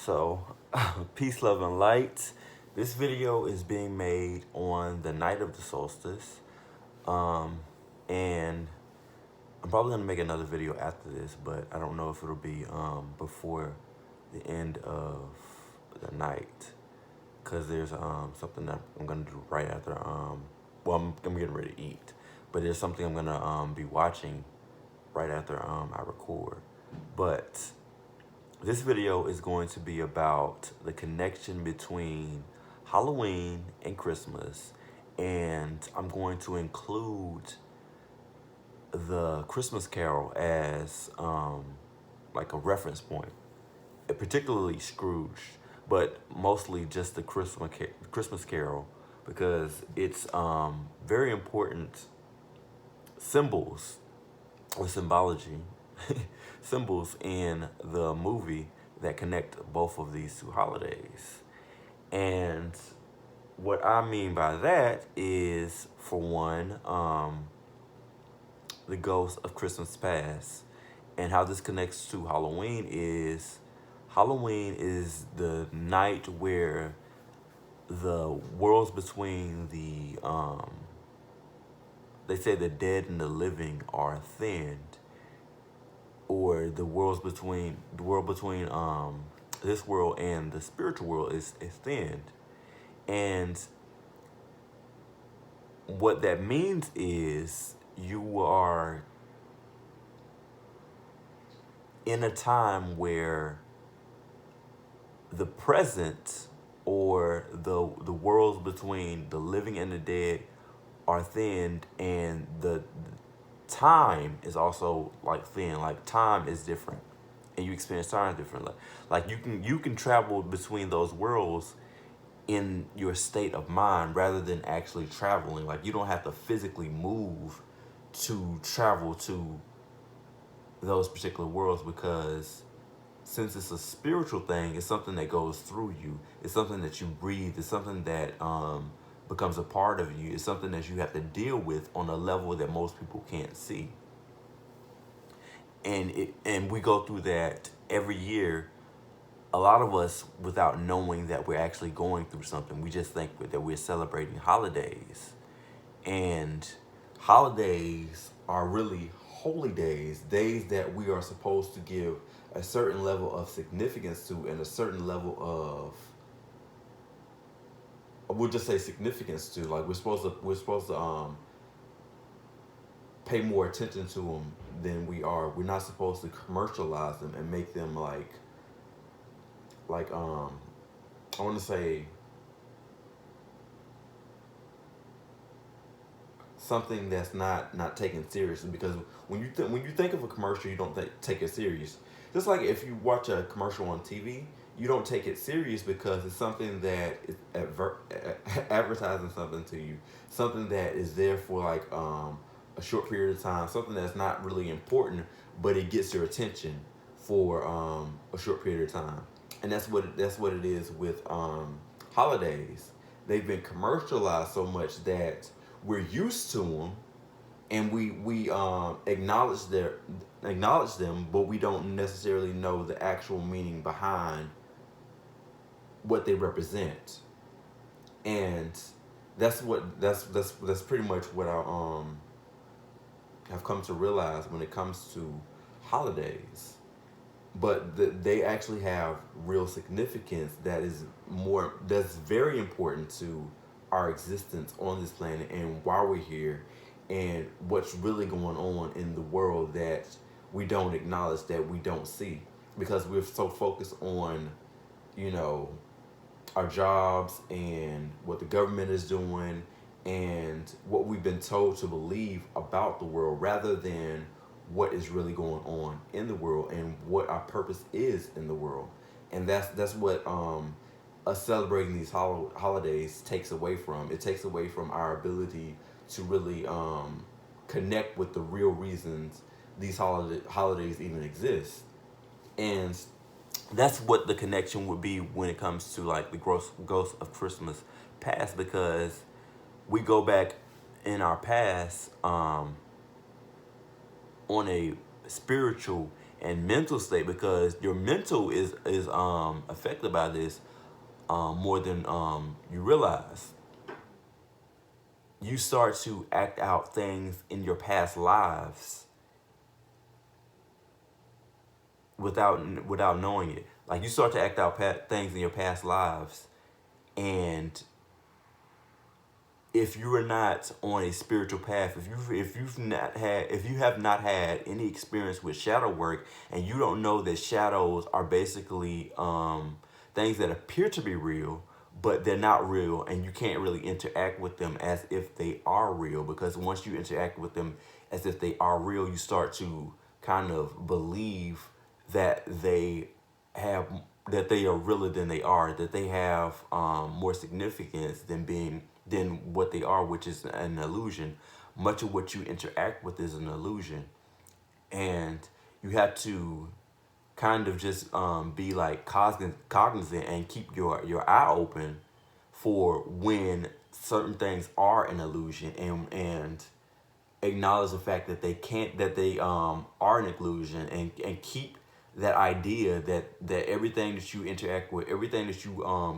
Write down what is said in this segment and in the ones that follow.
So, peace, love, and light. This video is being made on the night of the solstice. Um, and I'm probably going to make another video after this, but I don't know if it'll be before the end of the night. Because there's something that I'm going to do right after, I'm getting ready to eat. But there's something I'm going to be watching right after I record. But this video is going to be about the connection between Halloween and Christmas, and I'm going to include the Christmas Carol as like a reference point, particularly Scrooge, but mostly just the Christmas Carol because it's very important symbols or symbology symbols in the movie that connect both of these two holidays. And what I mean by that is, for one, the ghost of Christmas past. And how this connects to Halloween is the night where the worlds between they say the dead and the living are thinned, or the world between this world and the spiritual world is thinned. And what that means is you are in a time where the present, or the worlds between the living and the dead, are thinned, and the time is also like thin. Like, time is different, and you experience time differently. Like you can travel between those worlds in your state of mind rather than actually traveling. Like, you don't have to physically move to travel to those particular worlds, because since it's a spiritual thing, it's something that goes through you. It's something that you breathe. It's something that becomes a part of you. It's something that you have to deal with on a level that most people can't see. And we go through that every year. A lot of us, without knowing that we're actually going through something, we just think that we're celebrating holidays. And holidays are really holy days, days that we are supposed to give a certain level of significance to, and a certain level of, we'll just say, significance to. Like, we're supposed to pay more attention to them than we are. We're not supposed to commercialize them and make them like I want to say something that's not taken seriously, because when you think of a commercial, you don't take it serious. Just like if you watch a commercial on TV, you don't take it serious because it's something that is advertising something to you, something that is there for like a short period of time, something that's not really important, but it gets your attention for a short period of time. And that's what it is with holidays. They've been commercialized so much that we're used to them, and we acknowledge them, but we don't necessarily know the actual meaning behind what they represent. And that's pretty much what I have come to realize when it comes to holidays. But they actually have real significance that's very important to our existence on this planet, and why we're here, and what's really going on in the world that we don't acknowledge, that we don't see, because we're so focused on, our jobs and what the government is doing and what we've been told to believe about the world, rather than what is really going on in the world and what our purpose is in the world. And that's what us celebrating these holidays takes away from. It takes away from our ability to really connect with the real reasons these holidays even exist. And that's what the connection would be when it comes to like the ghost of Christmas past, because we go back in our past on a spiritual and mental state, because your mental is affected by this more than you realize. You start to act out things in your past lives without knowing it. Like, you start to act out things in your past lives, and if you are not on a spiritual path, if you have not had any experience with shadow work, and you don't know that shadows are basically things that appear to be real, but they're not real, and you can't really interact with them as if they are real, because once you interact with them as if they are real, you start to kind of believe that have they are realer than they are, that they have more significance than what they are, which is an illusion. Much of what you interact with is an illusion, and you have to kind of just be like cognizant and keep your eye open for when certain things are an illusion, and acknowledge the fact that they are an illusion, and keep that idea that everything that you interact with, everything that you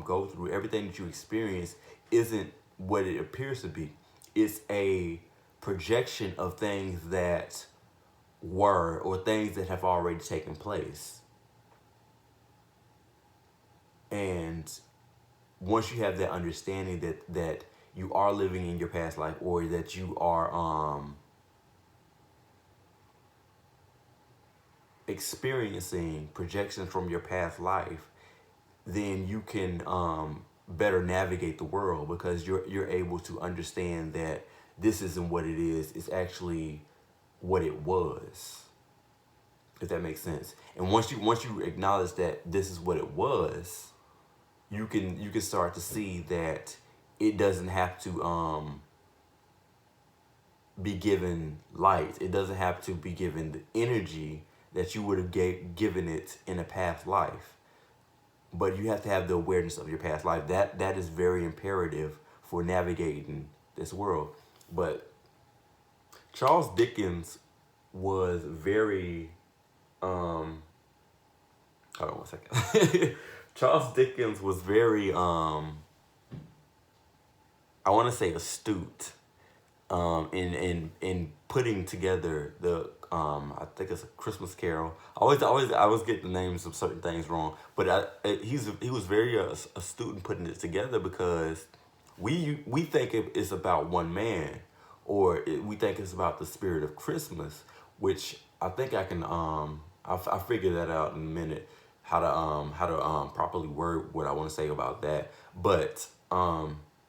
go through, everything that you experience isn't what it appears to be. It's a projection of things that were, or things that have already taken place. And once you have that understanding that you are living in your past life, or that you are experiencing projections from your past life, then you can better navigate the world, because you're able to understand that this isn't what it is. It's actually what it was, if that makes sense. And once you acknowledge that this is what it was, you can start to see that it doesn't have to be given light. It doesn't have to be given the energy that you would have given it in a past life. But you have to have the awareness of your past life. That is very imperative for navigating this world. But Charles Dickens was very hold on one second. Charles Dickens was very I want to say astute in putting together the I think it's a Christmas Carol. I always get the names of certain things wrong, but he was very astute in putting it together, because we think it's about one man, or we think it's about the spirit of Christmas, which I think I can I figure that out in a minute, how to properly word what I want to say about that. But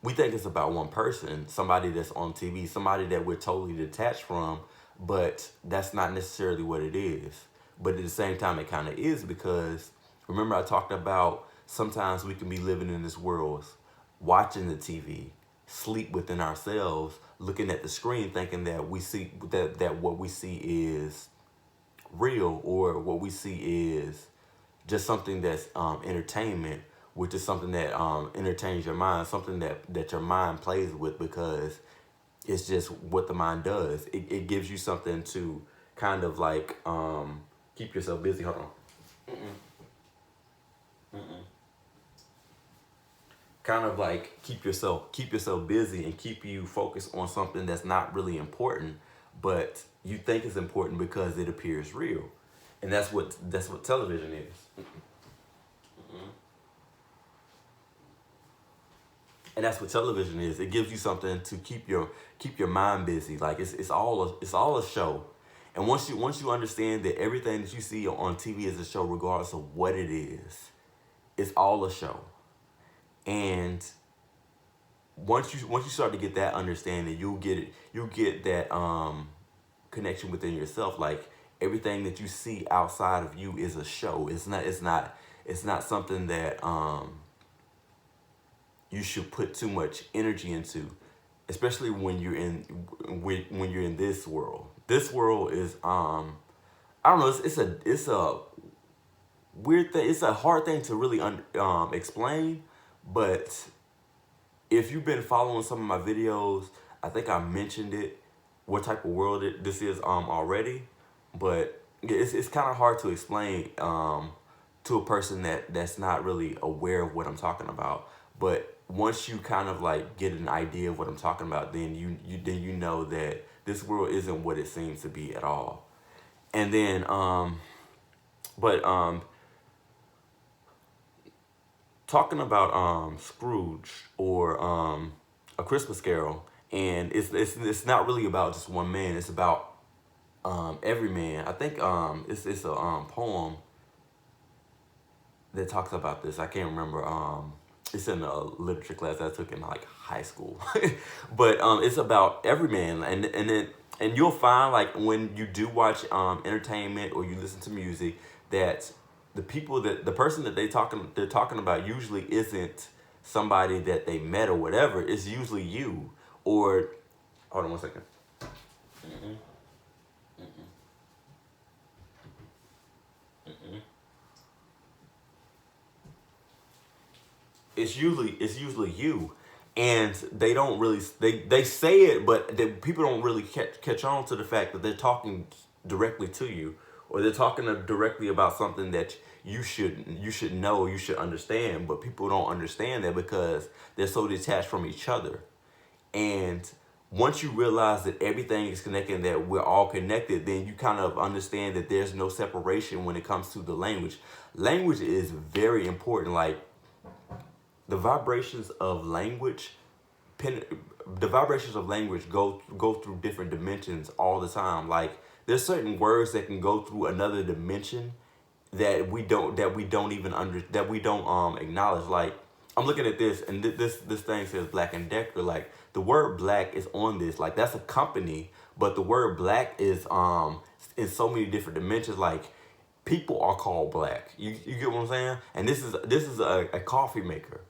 we think it's about one person, somebody that's on TV, somebody that we're totally detached from, but that's not necessarily what it is. But at the same time, it kind of is, because remember I talked about sometimes we can be living in this world, watching the TV, sleep within ourselves, looking at the screen, thinking that we see that what we see is real, or what we see is just something that's entertainment, which is something that entertains your mind, something that your mind plays with, because it's just what the mind does. It gives you something to kind of like keep yourself busy. Hold on. Kind of like keep yourself busy, and keep you focused on something that's not really important, but you think it's important because it appears real. And that's what television is. And that's what television is. It gives you something to keep your mind busy. Like it's all a show. And once you understand that everything that you see on TV is a show, regardless of what it is, it's all a show. And once you start to get that understanding, you'll get that connection within yourself. Like, everything that you see outside of you is a show. It's not something that you should put too much energy into, especially when you're in this world. This world is I don't know. It's a weird thing. It's a hard thing to really explain. But if you've been following some of my videos, I think I mentioned it, what type of world this is already. But it's kind of hard to explain to a person that's not really aware of what I'm talking about. But once you kind of like get an idea of what I'm talking about, then you know that this world isn't what it seems to be at all. And then but talking about Scrooge or A Christmas Carol, and it's not really about just one man. It's about every man. I think it's a poem that talks about this. I can't remember. It's in a literature class that I took in like high school, but it's about every man, and you'll find like when you do watch entertainment or you listen to music that the person that they're talking about usually isn't somebody that they met or whatever. It's usually you or hold on one second. It's usually you, and they don't really they say it, but people don't really catch on to the fact that they're talking directly to you, or they're talking directly about something that you should know, you should understand, but people don't understand that because they're so detached from each other. And once you realize that everything is connected and that we're all connected, then you kind of understand that there's no separation when it comes to the language. Language is very important. Like the vibrations of language pen, the vibrations of language go through different dimensions all the time. Like there's certain words that can go through another dimension that we don't acknowledge. Like I'm looking at this and this thing says Black and Decker. Like the word black is on this. Like that's a company, but the word black is in so many different dimensions. Like people are called black. You get what I'm saying? And this is a coffee maker.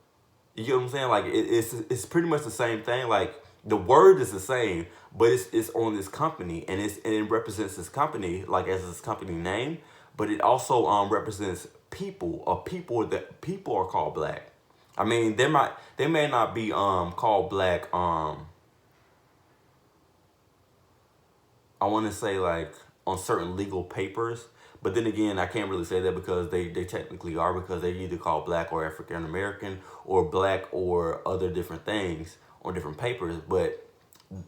You get what I'm saying? Like it's pretty much the same thing. Like the word is the same, but it's on this company, and it represents this company like as this company name, but it also represents people, or people are called black. I mean, they may not be called black. I want to say like on certain legal papers, but then again, I can't really say that because they technically are, because they either call black or African American or black or other different things on different papers, but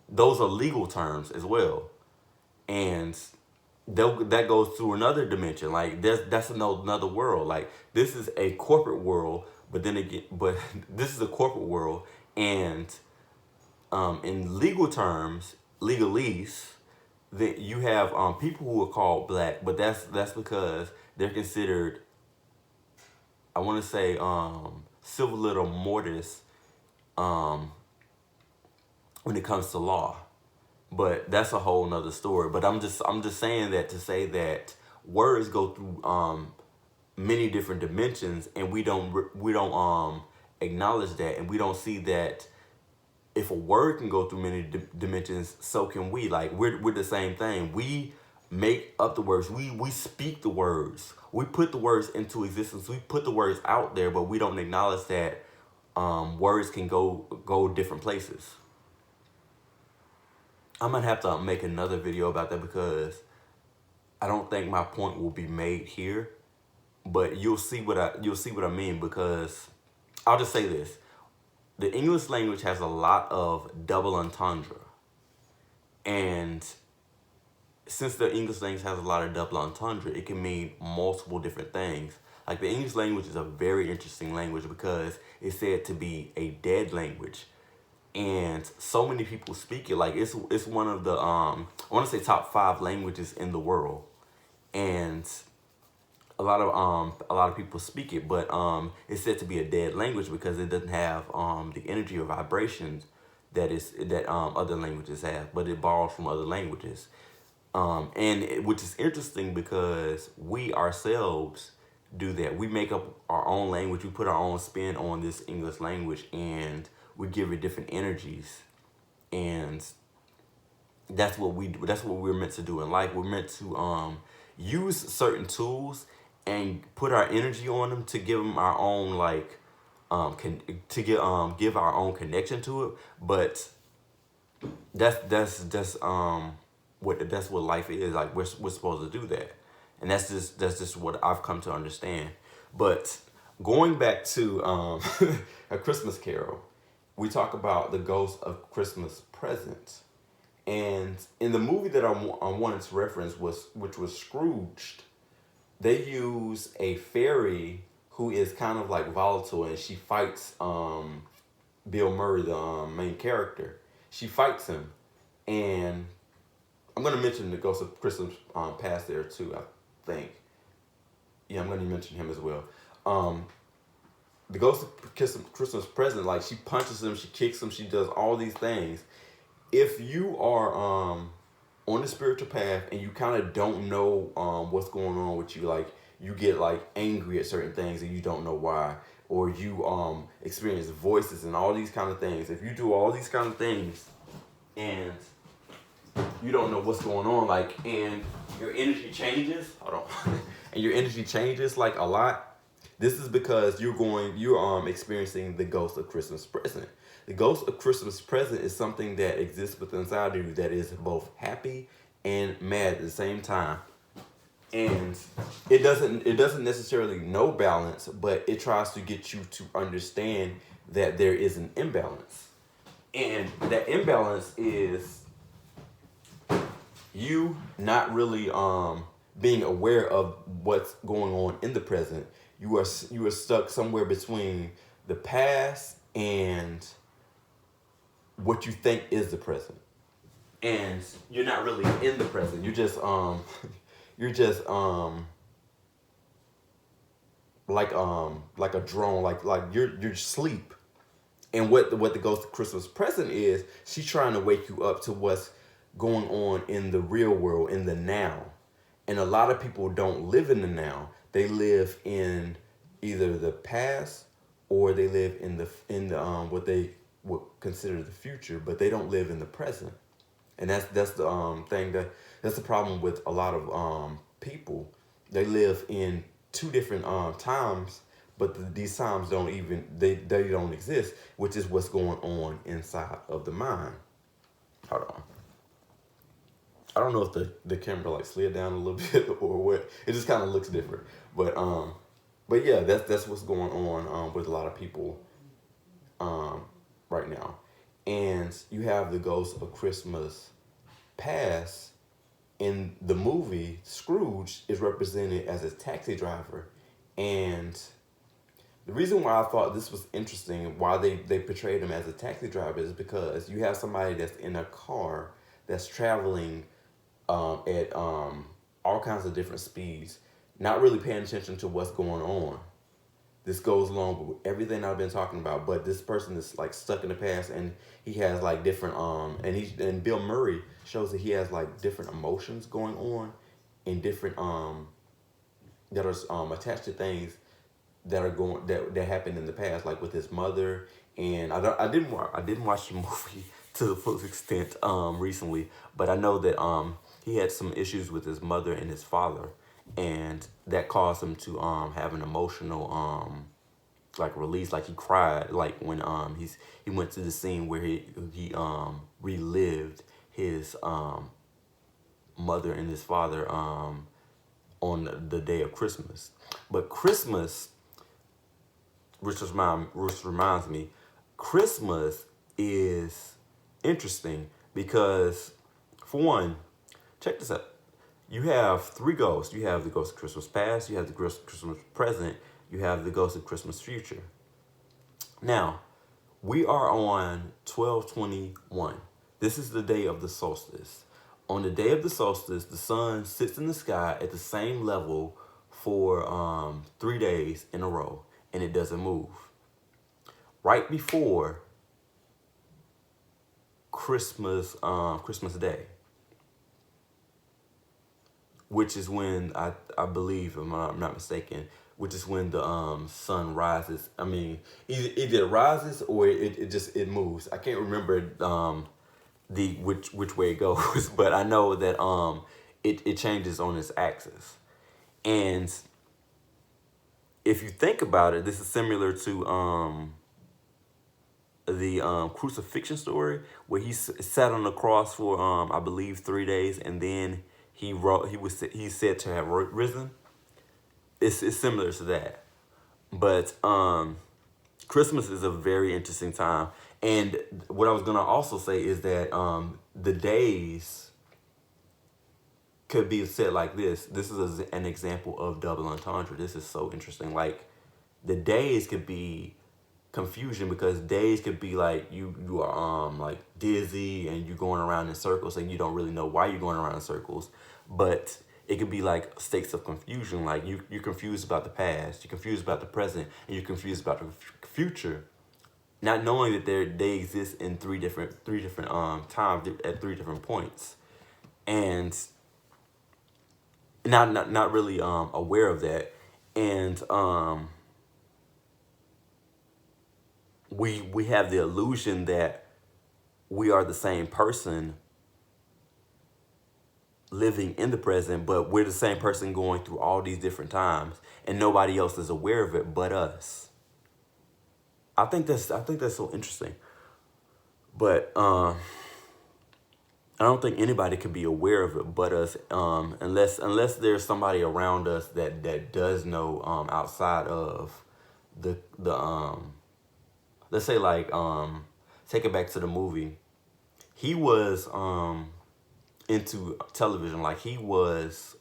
those are legal terms as well. And that goes through another dimension. Like that's another world. Like this is a corporate world, but then again, but this is a corporate world, and in legal terms, legalese, that you have people who are called black, but that's because they're considered, I want to say, civil little mortis um, when it comes to law. But that's a whole nother story. But I'm just saying that to say that words go through many different dimensions, and we don't acknowledge that, and we don't see that if a word can go through many dimensions, so can we. Like we're the same thing. We make up the words. We speak the words. We put the words into existence. We put the words out there, but we don't acknowledge that words can go different places. I'm gonna have to make another video about that because I don't think my point will be made here. But you'll see what I mean, because I'll just say this: the English language has a lot of double entendre, and since the English language has a lot of double entendre, it can mean multiple different things. Like the English language is a very interesting language because it's said to be a dead language, and so many people speak it. Like it's one of the I want to say top 5 languages in the world, and a lot of people speak it, but it's said to be a dead language because it doesn't have the energy or vibrations that other languages have, but it borrows from other languages. Which is interesting because we ourselves do that. We make up our own language. We put our own spin on this English language, and we give it different energies. And that's what we do. That's what we're meant to do in life. We're meant to use certain tools and put our energy on them to give them our own give our own connection to it. But that's what life is like. We're supposed to do that. and that's just what I've come to understand. But going back to A Christmas Carol, we talk about the ghost of Christmas Present. And in the movie that I wanted to reference which was Scrooged, they use a fairy who is kind of like volatile, and she fights Bill Murray, the main character. She fights him, and I'm gonna mention the Ghost of Christmas Past there too. I think, yeah, I'm gonna mention him as well. Um, the Ghost of Christmas Present, like she punches him, she kicks him, she does all these things. If you are on the spiritual path and you kind of don't know what's going on with you, like you get like angry at certain things and you don't know why, or you experience voices and all these kind of things. If you do all these kind of things and you don't know what's going on, like, and your energy changes, hold on, and your energy changes like a lot, this is because you're experiencing the ghost of Christmas Present. The ghost of Christmas Present is something that exists within inside of you that is both happy and mad at the same time. And it doesn't necessarily know balance, but it tries to get you to understand that there is an imbalance. And that imbalance is you not really being aware of what's going on in the present. You are stuck somewhere between the past and what you think is the present, and you're not really in the present. You're just you're just like a drone, like you're asleep. And what the Ghost of Christmas Present is, she's trying to wake you up to what's going on in the real world, in the now. And a lot of people don't live in the now. They live in either the past, or they live in the what they would consider the future, but they don't live in the present. And that's the that's the problem with a lot of people. They live in two different times, but these times they don't exist, which is what's going on inside of the mind. Hold on. I don't know if the camera like slid down a little bit or what. It just kind of looks different. But yeah, that's what's going on with a lot of people right now. And you have the ghost of Christmas Past. In the movie, Scrooge is represented as a taxi driver. And the reason why I thought this was interesting, why they portrayed him as a taxi driver, is because you have somebody that's in a car that's traveling at all kinds of different speeds, not really paying attention to what's going on. This goes along with everything I've been talking about, but this person is like stuck in the past, and he has like different and Bill Murray shows that he has like different emotions going on, and different that are attached to things that are going that happened in the past, like with his mother. And I didn't watch the movie to the full extent recently, but I know that he had some issues with his mother and his father, and that caused him to have an emotional like release, like he cried, like when he went to the scene where he relived his mother and his father on the day of Christmas. But Christmas, which reminds me, Christmas is interesting because, for one, check this out. You have three ghosts. You have the ghost of Christmas Past, you have the ghost of Christmas Present, you have the ghost of Christmas Future. Now, we are on 12/21. This is the day of the solstice. On the day of the solstice, the sun sits in the sky at the same level for 3 days in a row, and it doesn't move. Right before Christmas Day, which is when I believe, if I'm not mistaken, which is when the sun rises. I mean, either it rises or it moves. I can't remember the which way it goes, but I know that it changes on its axis. And if you think about it, this is similar to the crucifixion story, where he sat on the cross for I believe 3 days, and then he's said to have risen. It's similar to that, but Christmas is a very interesting time. And what I was gonna also say is that the days could be said like this. This is an example of double entendre. This is so interesting. Like the days could be confusion because days could be like you are like dizzy and you're going around in circles and you don't really know why you're going around in circles. But it could be like states of confusion, like you're confused about the past, you're confused about the present, and you're confused about the future, not knowing that they exist in three different times at three different points, and not really aware of that. And we have the illusion that we are the same person living in the present, but we're the same person going through all these different times, and nobody else is aware of it but us. I think that's so interesting. But I don't think anybody could be aware of it but us, unless there's somebody around us that does know, outside of the let's say, like, take it back to the movie. He was into television, like he was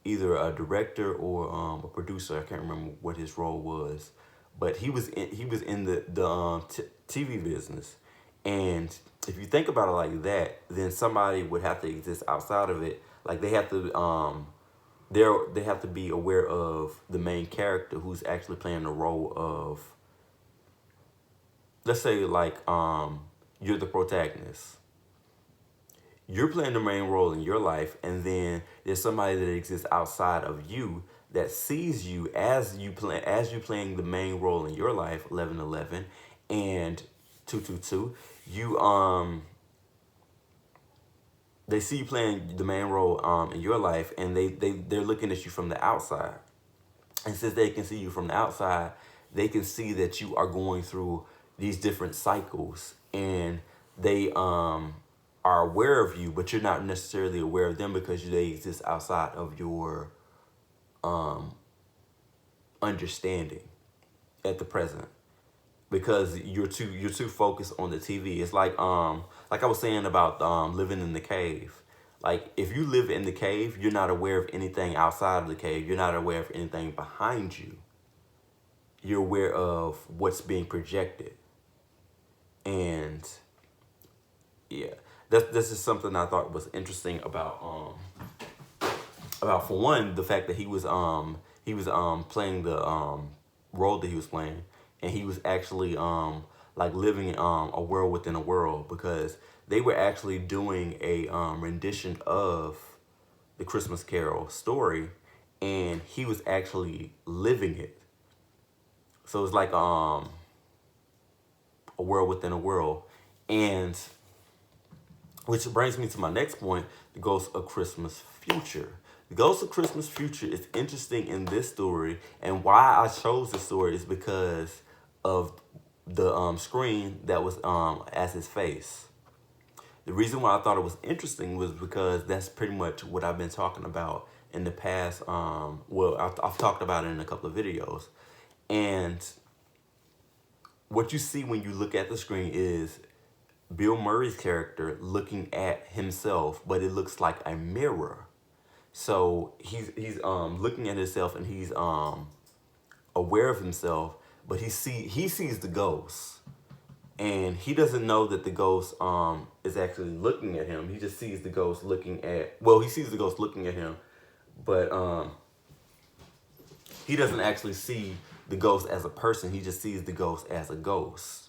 either a director or a producer. I can't remember what his role was, but he was in the TV business. And if you think about it like that, then somebody would have to exist outside of it. Like they have to be aware of the main character who's actually playing the role of, let's say, like, you're the protagonist. You're playing the main role in your life, and then there's somebody that exists outside of you that sees you as you playing the main role in your life, 1111 and 222. You They see you playing the main role in your life, and they're looking at you from the outside. And since they can see you from the outside, they can see that you are going through these different cycles, and they are aware of you, but you're not necessarily aware of them because they exist outside of your understanding at the present, because you're too focused on the TV. It's like I was saying about living in the cave. Like if you live in the cave, you're not aware of anything outside of the cave. You're not aware of anything behind you. You're aware of what's being projected. And yeah, that's just something I thought was interesting about, for one, the fact that he was playing the role that he was playing, and he was actually like living in a world within a world, because they were actually doing a rendition of the Christmas Carol story, and he was actually living it. So it's like a world within a world. And which brings me to my next point, the Ghost of Christmas Future. The Ghost of Christmas Future is interesting in this story, and why I chose this story is because of the screen that was as his face. The reason why I thought it was interesting was because that's pretty much what I've been talking about in the past. I've talked about it in a couple of videos. And what you see when you look at the screen is Bill Murray's character looking at himself, but it looks like a mirror. So he's looking at himself, and he's aware of himself, but he sees the ghost, and he doesn't know that the ghost is actually looking at him. He just sees the ghost he sees the ghost looking at him, but he doesn't actually see the ghost as a person. He just sees the ghost as a ghost.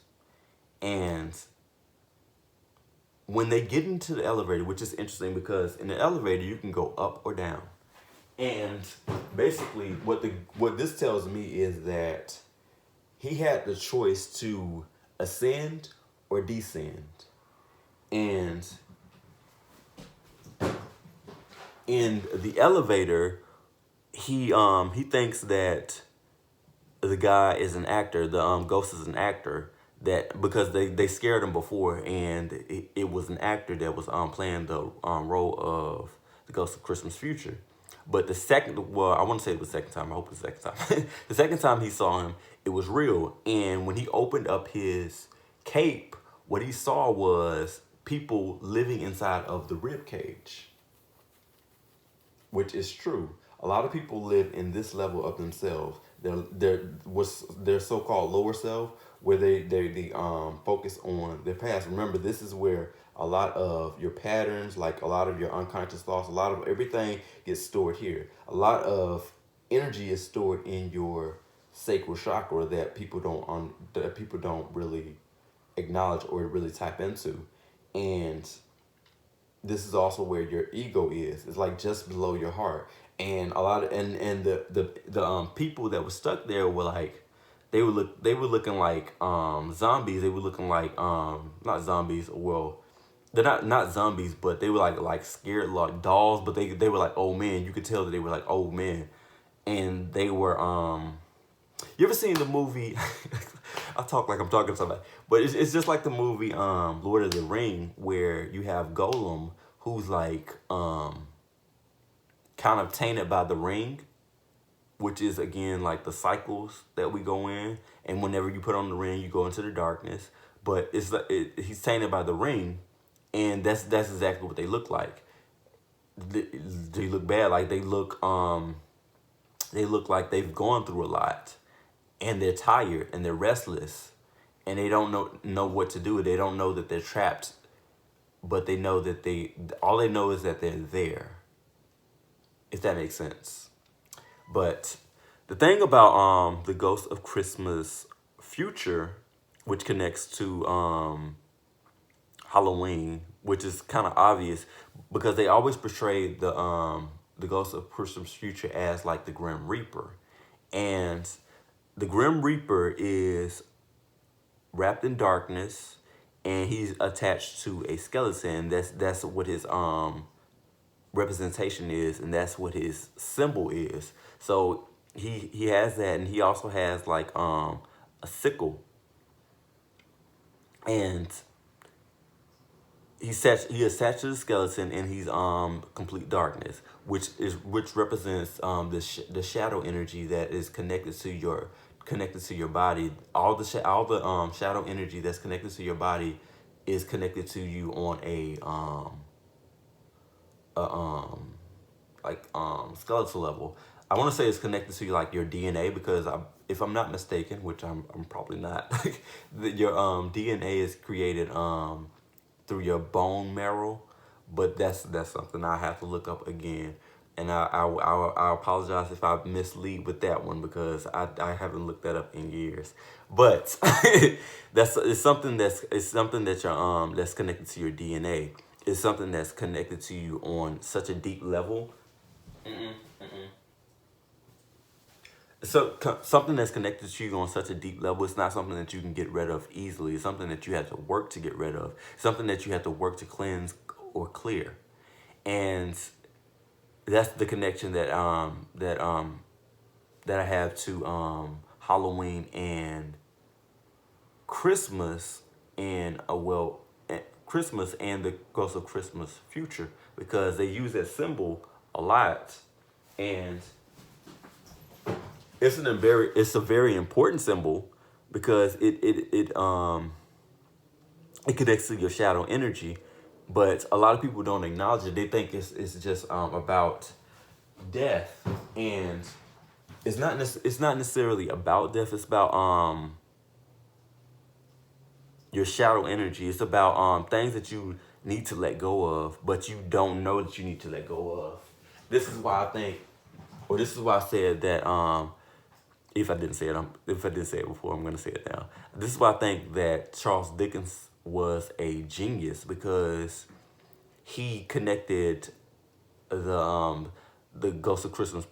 And when they get into the elevator, which is interesting because in the elevator you can go up or down. And basically what this tells me is that he had the choice to ascend or descend. And in the elevator, he thinks that the guy is an actor, the ghost is an actor, that because they scared him before, and it was an actor that was playing the role of the Ghost of Christmas Future. But the second, well, I want to say it was the second time. I hope it's the second time. The second time he saw him, it was real. And when he opened up his cape, what he saw was people living inside of the rib cage, which is true. A lot of people live in this level of themselves. Their so-called lower self, where they focus on their past. Remember, this is where a lot of your patterns, like a lot of your unconscious thoughts, a lot of everything gets stored here. A lot of energy is stored in your sacral chakra that people don't really acknowledge or really tap into, and this is also where your ego is. It's like just below your heart. And a lot of the people that were stuck there were like they were looking like zombies. They were looking like not zombies, well, they're not zombies, but they were like scared like dolls, but they were like old men. You could tell that they were like old men. And they were you ever seen the movie? I talk like I'm talking to somebody, but it's just like the movie Lord of the Ring, where you have Golem, who's like kind of tainted by the ring, which is again like the cycles that we go in, and whenever you put on the ring, you go into the darkness. But it's like he's tainted by the ring, and that's exactly what they look like. They look bad, like they look like they've gone through a lot, and they're tired and they're restless, and they don't know what to do. They don't know that they're trapped, but they know that all they know is that they're there, if that makes sense. But the thing about the Ghost of Christmas Future, which connects to Halloween, which is kind of obvious because they always portray the Ghost of Christmas Future as like the Grim Reaper, and the Grim Reaper is wrapped in darkness, and he's attached to a skeleton. That's what his representation is, and that's what his symbol is. So he has that, and he also has like a sickle, and he attached to the skeleton, and he's complete darkness, which represents the shadow energy that is connected to your body. All the shadow energy that's connected to your body is connected to you on a skeletal level. I want to say it's connected to like your DNA, because if I'm not mistaken, which I'm probably not, your DNA is created through your bone marrow, but that's something I have to look up again. And I apologize if I mislead with that one, because I haven't looked that up in years. But it's something that you're that's connected to your DNA. It's something that's connected to you on such a deep level. So something that's connected to you on such a deep level, it's not something that you can get rid of easily. It's something that you have to work to get rid of. Something that you have to work to cleanse or clear. And that's the connection that I have to Halloween and Christmas, and Christmas and the Ghost of Christmas Future, because they use that symbol a lot, and it's a very important symbol, because it connects to your shadow energy, but a lot of people don't acknowledge it. They think it's just about death, and it's not necessarily about death. It's about your shadow energy. It's about things that you need to let go of, but you don't know that you need to let go of. This is why I think, or this is why I said that if I didn't say it, if I didn't say it before, I'm gonna say it now. This is why I think that Charles Dickens was a genius, because he connected the Ghost of Christmas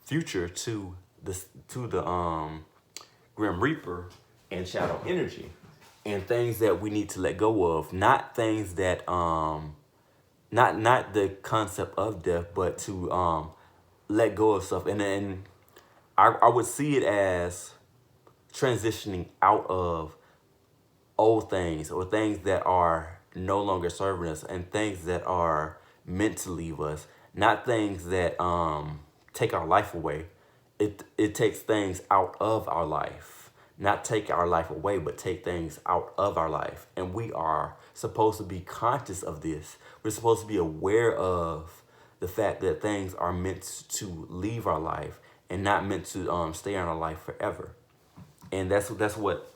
Future to the Grim Reaper and Shadow Energy, and things that we need to let go of. Not things that not the concept of death, but to let go of stuff. And then I would see it as transitioning out of old things, or things that are no longer serving us, and things that are meant to leave us. not things that take our life away. It takes things out of our life, not take our life away, but take things out of our life. And we are supposed to be conscious of this. We're supposed to be aware of the fact that things are meant to leave our life and not meant to stay in our life forever. And that's what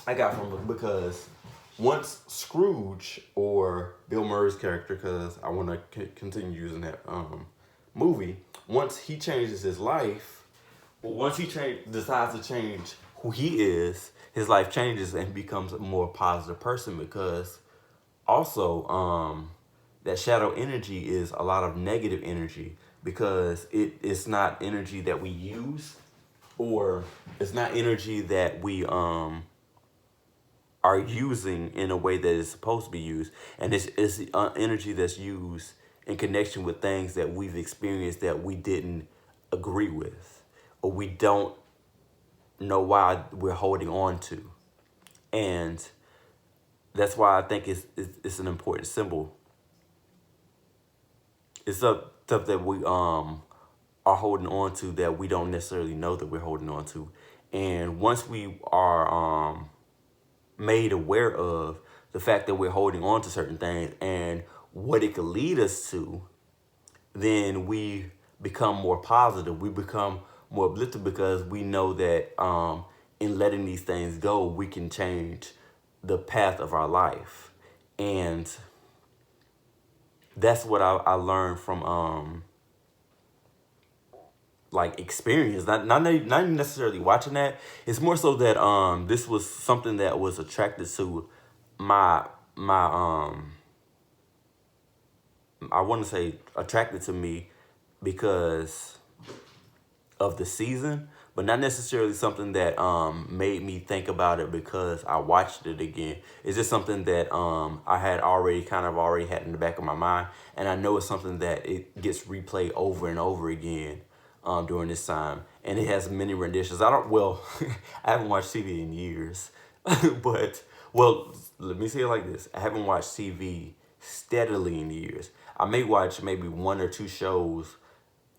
I got from it, because once Scrooge, or Bill Murray's character, because I want to continue using that movie, once he changes his life, once he decides to change who he is, his life changes and becomes a more positive person. Because also, that shadow energy is a lot of negative energy, because it's not energy that we use, or it's not energy that we are using in a way that is supposed to be used. And it's energy that's used in connection with things that we've experienced that we didn't agree with, or we don't know why we're holding on to. And that's why I think it's an important symbol. It's stuff that we are holding on to that we don't necessarily know that we're holding on to. And once we are made aware of the fact that we're holding on to certain things and what it could lead us to, then we become more positive. We become more uplifted, because we know that in letting these things go, we can change the path of our life. And that's what I learned from like experience, not even necessarily watching that. It's more so that this was something that was attracted to my I want to say attracted to me because of the season, but not necessarily something that made me think about it because I watched it again. It's just something that I had already had in the back of my mind, and I know it's something that it gets replayed over and over again during this time, and it has many renditions. I haven't watched TV in years, but let me say it like this: I haven't watched TV steadily in years. I may watch maybe one or two shows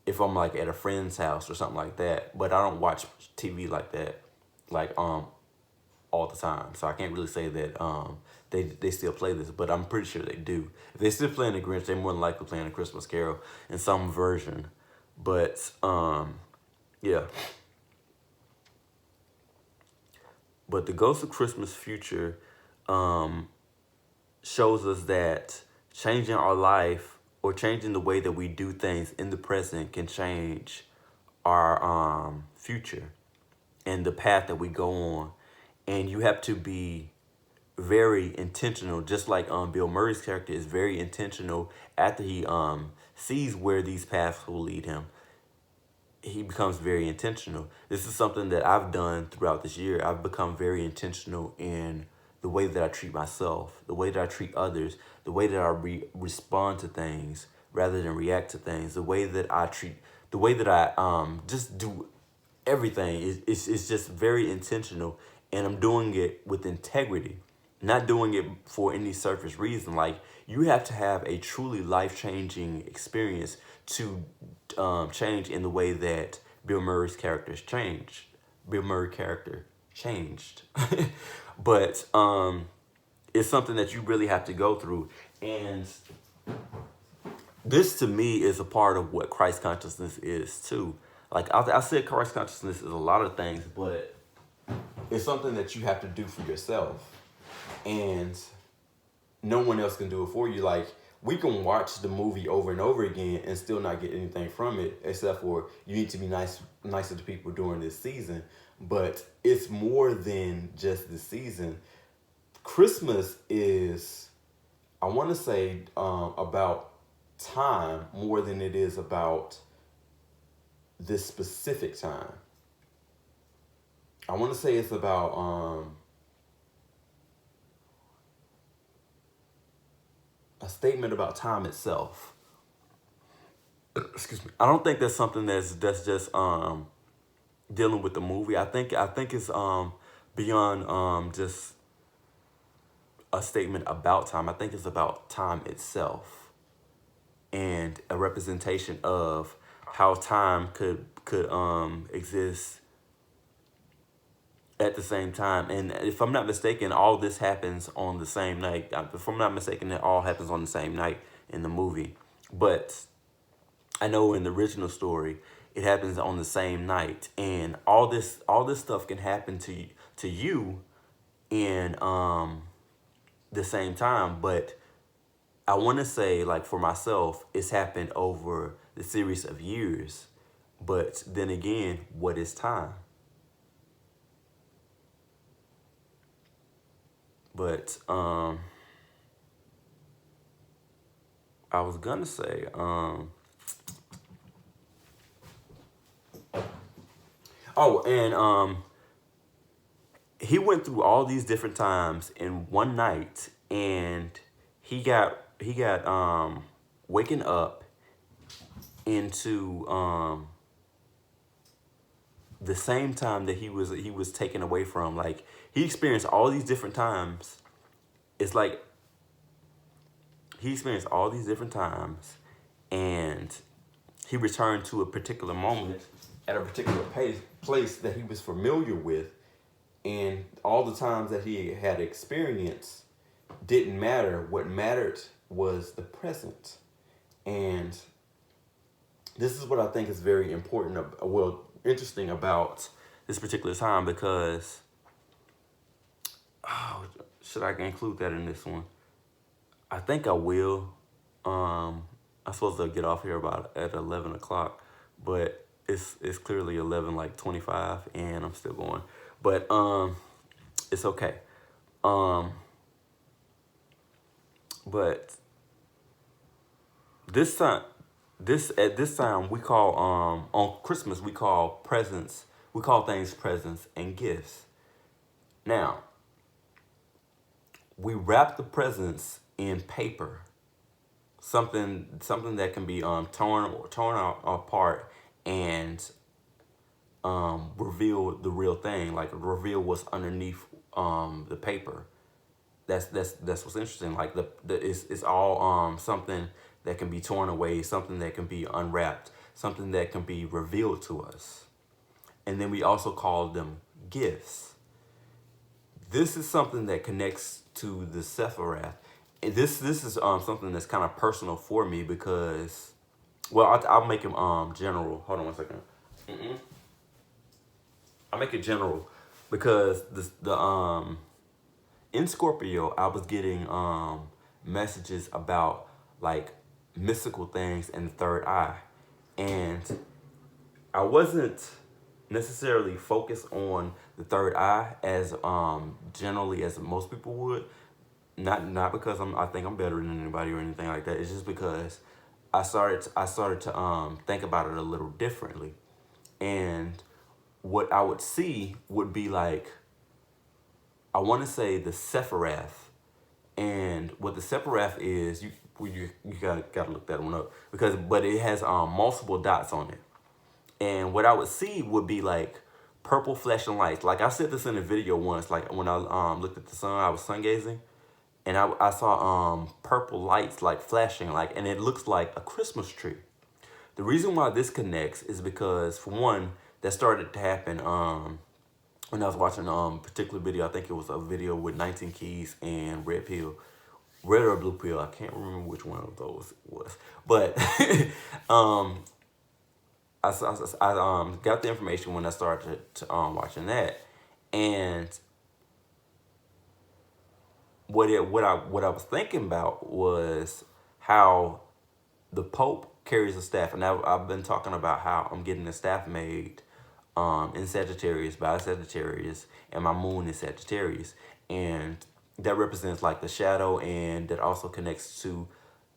if I'm like at a friend's house or something like that, but I don't watch TV like that, like all the time. So I can't really say that they still play this, but I'm pretty sure they do. If they still playing the Grinch, they're more than likely playing a Christmas Carol in some version. But yeah. But the Ghost of Christmas Future shows us that changing our life, or changing the way that we do things in the present, can change our future and the path that we go on. And you have to be very intentional, just like Bill Murray's character is very intentional after he sees where these paths will lead him. He becomes very intentional. This is something that I've done throughout this year. I've become very intentional in the way that I treat myself, the way that I treat others, the way that I respond to things rather than react to things, the way that I just do everything. It's just very intentional, and I'm doing it with integrity, not doing it for any surface reason. Like, you have to have a truly life-changing experience to change in the way that Bill Murray's characters changed. Bill Murray character changed. But it's something that you really have to go through. And this to me is a part of what Christ consciousness is too. Like I said, Christ consciousness is a lot of things, but it's something that you have to do for yourself. And no one else can do it for you. Like, we can watch the movie over and over again and still not get anything from it, except for you need to be nicer to people during this season. But it's more than just the season. Christmas is, I want to say, about time more than it is about this specific time. I want to say it's about a statement about time itself. Excuse me. I don't think that's something that's just dealing with the movie. I think it's beyond just a statement about time. I think it's about time itself. and a representation of how time could exist at the same time. And if I'm not mistaken, all this happens on the same night. If I'm not mistaken, it all happens on the same night in the movie. But I know in the original story, it happens on the same night, and all this stuff can happen to you in the same time. But I want to say, like, for myself, it's happened over the series of years. But then again, what is time? But I was gonna say oh, and he went through all these different times in one night, and he got waking up into the same time that he was taken away from. Like, he experienced all these different times. It's like he experienced all these different times, and he returned to a particular moment at a particular place that he was familiar with, and all the times that he had experienced didn't matter. What mattered was the present. And this is what I think is very important, well, interesting about this particular time, because should I include that in this one? I think I will. I'm supposed to get off here about at 11 o'clock, but it's clearly 11:25, and I'm still going. But it's okay. But this time, at this time we call on Christmas we call presents. We call things presents and gifts. Now, we wrap the presents in paper, something that can be torn out apart and reveal the real thing, like reveal what's underneath the paper. That's what's interesting. Like it's all something that can be torn away, something that can be unwrapped, something that can be revealed to us. And then we also call them gifts. This is something that connects to the Sephiroth. And this is something that's kind of personal for me, because, well, I'll make him general. Hold on one second. I'll make it general because the in Scorpio, I was getting messages about, like, mystical things in the third eye, and I wasn't necessarily focused on the third eye as generally as most people would. Not because I think I'm better than anybody or anything like that. It's just because I started to think about it a little differently, and what I would see would be like, I want to say the Sephiroth, and what the Sephiroth is, you gotta look that one up, but it has multiple dots on it, and what I would see would be like purple flashing lights. Like, I said this in a video once, like when I looked at the sun, I was sun gazing, and I saw purple lights like flashing, like, and it looks like a Christmas tree. The reason why this connects is because, for one, that started to happen when I was watching a particular video. I think it was a video with 19 Keys and Red Pill. Red or Blue Pill, I can't remember which one of those it was. But I got the information when I started to watching that. And what I was thinking about was how the Pope carries a staff. And I've been talking about how I'm getting a staff made in Sagittarius by Sagittarius, and my moon is Sagittarius, and that represents like the shadow, and that also connects to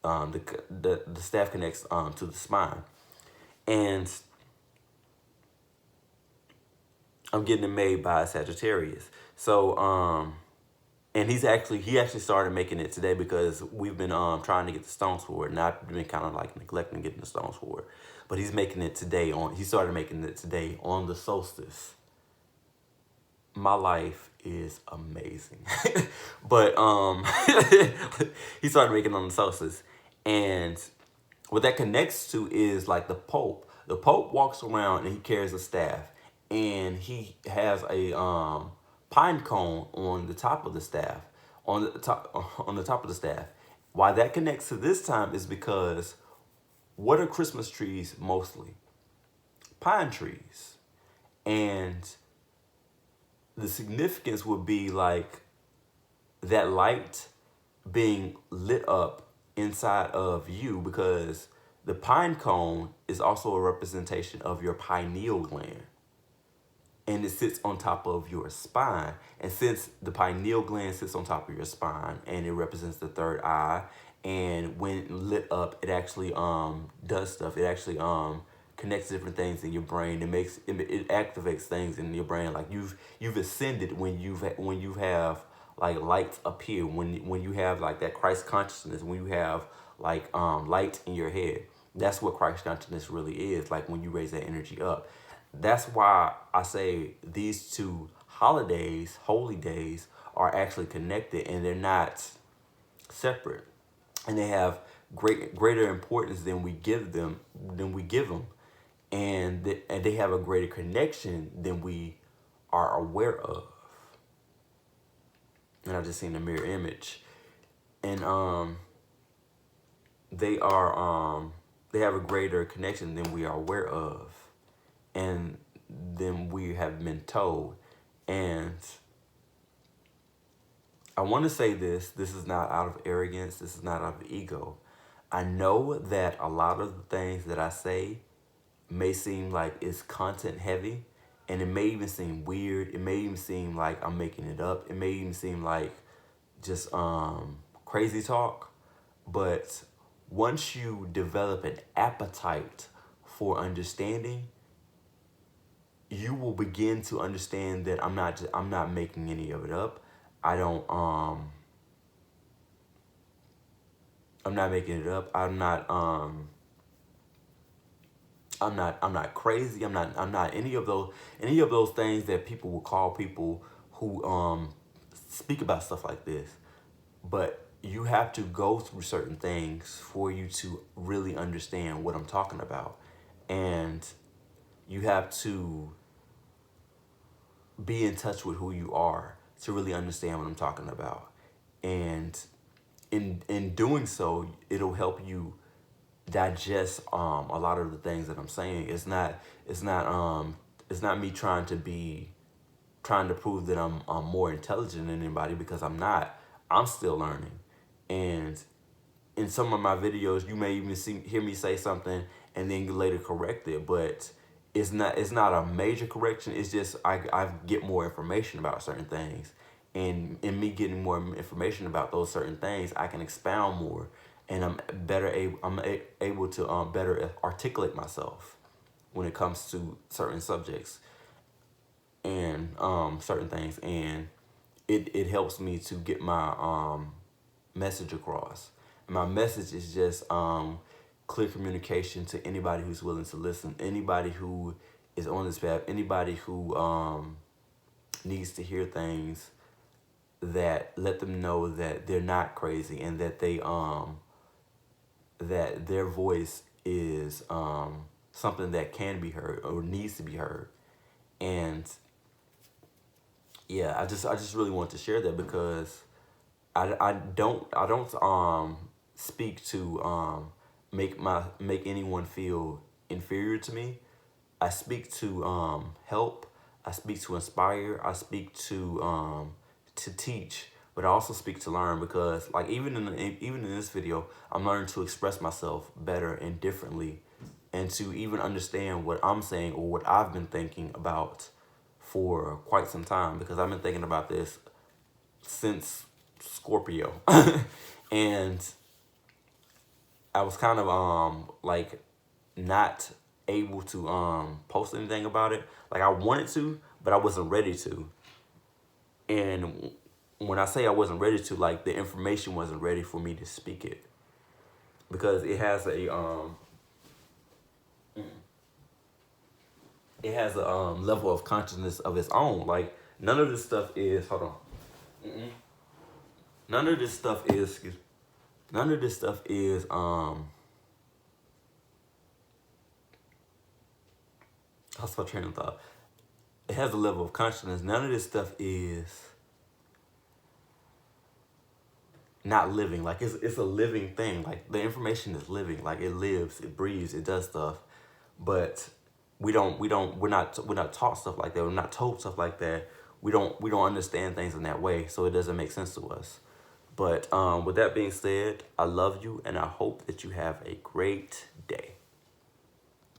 the staff connects to the spine, and I'm getting it made by Sagittarius. So and he actually started making it today, because we've been trying to get the stones for it, and I've been kind of like neglecting getting the stones for it. But he's making it today he started making it today on the solstice. My life is amazing. But he started making it on the solstice, and what that connects to is like the Pope. The Pope walks around and he carries a staff, and he has a pine cone on the top of the staff, on the top of the staff. Why that connects to this time is because what are Christmas trees mostly? Pine trees. And the significance would be like that light being lit up inside of you, because the pine cone is also a representation of your pineal gland, and it sits on top of your spine. And since the pineal gland sits on top of your spine and it represents the third eye, and when lit up, it actually does stuff. It actually connects different things in your brain. It activates things in your brain. Like you've ascended when you have like lights appear, when you have like that Christ consciousness, when you have like light in your head. That's what Christ consciousness really is, like when you raise that energy up. That's why I say these two holidays, holy days, are actually connected, and they're not separate, and they have greater importance than we give them, and they have a greater connection than we are aware of. And I just seen a mirror image, and they are they have a greater connection than we are aware of, and than we have been told. And I want to say this. This is not out of arrogance. This is not out of ego. I know that a lot of the things that I say may seem like it's content heavy, and it may even seem weird. It may even seem like I'm making it up. It may even seem like just crazy talk. But once you develop an appetite for understanding, you will begin to understand that I'm not making any of it up. I'm not making it up. I'm not crazy. I'm not any of those things that people will call people who speak about stuff like this. But you have to go through certain things for you to really understand what I'm talking about. And you have to be in touch with who you are to really understand what I'm talking about. And in doing so, it'll help you digest a lot of the things that I'm saying. It's not me trying to prove that I'm more intelligent than anybody, because I'm not. I'm still learning. And in some of my videos, you may even hear me say something and then later correct it, but it's not a major correction. It's just I get more information about certain things, and in me getting more information about those certain things, I can expound more, and I'm able to better articulate myself when it comes to certain subjects and certain things, and it helps me to get my message across. And my message is just clear communication to anybody who's willing to listen, anybody who is on this path, anybody who needs to hear things that let them know that they're not crazy, and that that their voice is something that can be heard or needs to be heard. And yeah, I just really want to share that, because I don't speak to make anyone feel inferior to me. I speak to help. I speak to inspire. I speak to teach, but I also speak to learn, because like even in this video, I'm learning to express myself better and differently, and to even understand what I'm saying or what I've been thinking about for quite some time, because I've been thinking about this since Scorpio. And I was kind of like not able to post anything about it. Like I wanted to, but I wasn't ready to. And when I say I wasn't ready to, like the information wasn't ready for me to speak it, because it has a level of consciousness of its own. Like none of this stuff is hold on. Mm-mm. None of this stuff is That's my train of thought. It has a level of consciousness. None of this stuff is not living. Like it's a living thing. Like the information is living. Like it lives, it breathes, it does stuff. But we're not taught stuff like that. We're not told stuff like that. We don't understand things in that way, so it doesn't make sense to us. But with that being said, I love you and I hope that you have a great day.